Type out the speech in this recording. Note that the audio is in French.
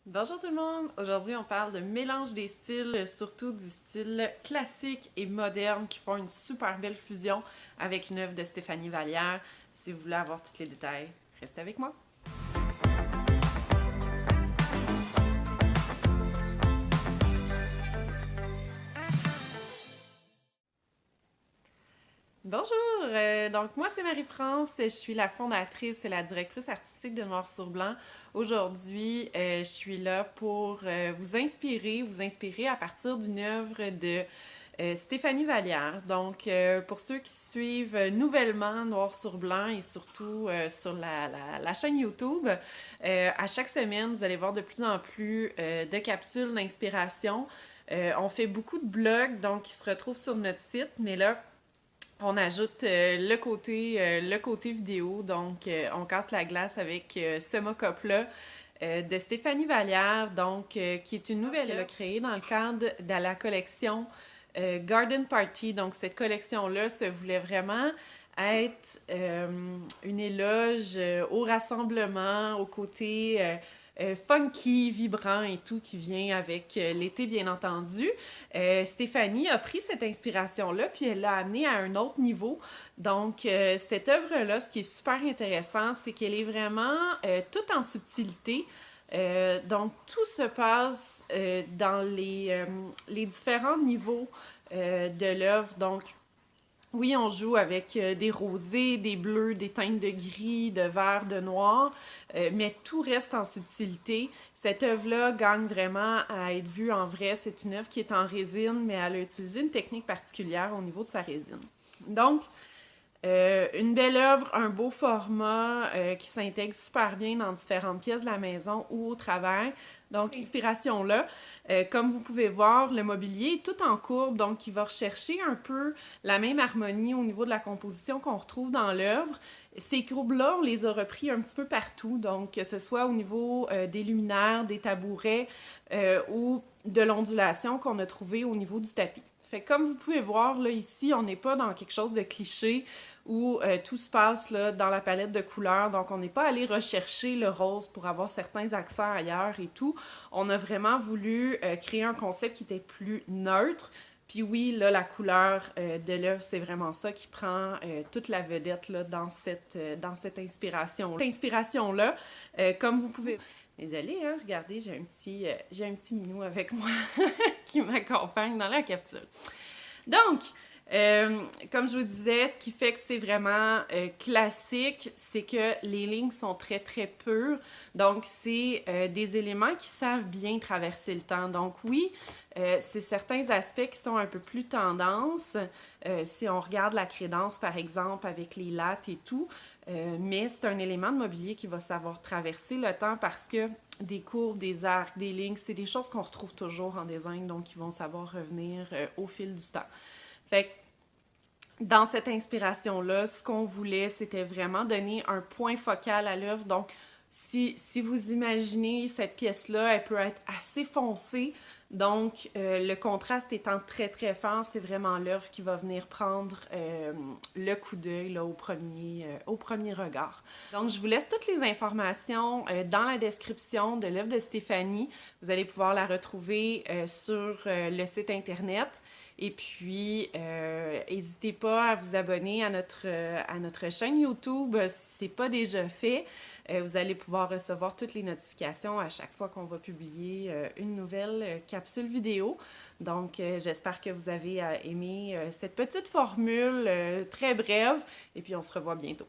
Bonjour tout le monde! Aujourd'hui, on parle de mélange des styles, surtout du style classique et moderne qui font une super belle fusion avec une œuvre de Stéphanie Vallière. Si vous voulez avoir tous les détails, restez avec moi! Bonjour! Donc moi c'est Marie-France, je suis la fondatrice et la directrice artistique de Noir sur Blanc. Aujourd'hui, je suis là pour vous inspirer à partir d'une œuvre de Stéphanie Vallière. Donc, pour ceux qui suivent nouvellement Noir sur Blanc et surtout sur la chaîne YouTube, à chaque semaine, vous allez voir de plus en plus de capsules d'inspiration. On fait beaucoup de blogs, donc qui se retrouvent sur notre site, mais là, on ajoute le côté vidéo, donc on casse la glace avec ce mock-up-là de Stéphanie Vallière, donc qui est une nouvelle qu'elle a créée dans le cadre de la collection Garden Party. Donc cette collection-là se voulait vraiment être une éloge au rassemblement, au côté funky, vibrant et tout qui vient avec l'été, bien entendu. Stéphanie a pris cette inspiration-là, puis elle l'a amenée à un autre niveau. Donc, cette œuvre-là, ce qui est super intéressant, c'est qu'elle est vraiment toute en subtilité. Donc, tout se passe dans les différents niveaux de l'œuvre. Donc, oui, on joue avec des rosés, des bleus, des teintes de gris, de vert, de noir, mais tout reste en subtilité. Cette œuvre-là gagne vraiment à être vue en vrai. C'est une œuvre qui est en résine, mais elle a utilisé une technique particulière au niveau de sa résine. Donc, une belle œuvre, un beau format qui s'intègre super bien dans différentes pièces de la maison ou au travail. Donc, inspiration-là, comme vous pouvez voir, le mobilier est tout en courbe, donc il va rechercher un peu la même harmonie au niveau de la composition qu'on retrouve dans l'œuvre. Ces courbes-là, on les a repris un petit peu partout, donc que ce soit au niveau des luminaires, des tabourets ou de l'ondulation qu'on a trouvé au niveau du tapis. Fait que comme vous pouvez voir, là, ici, on n'est pas dans quelque chose de cliché où tout se passe là, dans la palette de couleurs. Donc, on n'est pas allé rechercher le rose pour avoir certains accents ailleurs et tout. On a vraiment voulu créer un concept qui était plus neutre. Puis oui, là, la couleur de l'œuvre, c'est vraiment ça qui prend toute la vedette là, dans cette inspiration. Cette inspiration-là, comme vous pouvez... Désolée, hein, regardez, j'ai un petit minou avec moi qui m'accompagne dans la capsule. Donc, comme je vous disais, ce qui fait que c'est vraiment classique, c'est que les lignes sont très, très pures. Donc, c'est des éléments qui savent bien traverser le temps. Donc, oui, c'est certains aspects qui sont un peu plus tendance. Si on regarde la crédence, par exemple, avec les lattes et tout, mais c'est un élément de mobilier qui va savoir traverser le temps parce que des courbes, des arcs, des lignes, c'est des choses qu'on retrouve toujours en design, donc qui vont savoir revenir au fil du temps. Fait que dans cette inspiration-là, ce qu'on voulait, c'était vraiment donner un point focal à l'œuvre. Donc, si vous imaginez cette pièce-là, elle peut être assez foncée. Donc, le contraste étant très, très fort, c'est vraiment l'œuvre qui va venir prendre le coup d'œil là, au premier regard. Donc, je vous laisse toutes les informations dans la description de l'œuvre de Stéphanie. Vous allez pouvoir la retrouver sur le site Internet. Et puis, n'hésitez pas à vous abonner à notre chaîne YouTube si ce n'est pas déjà fait. Vous allez pouvoir recevoir toutes les notifications à chaque fois qu'on va publier une nouvelle capsule vidéo. Donc, j'espère que vous avez aimé cette petite formule très brève et puis on se revoit bientôt.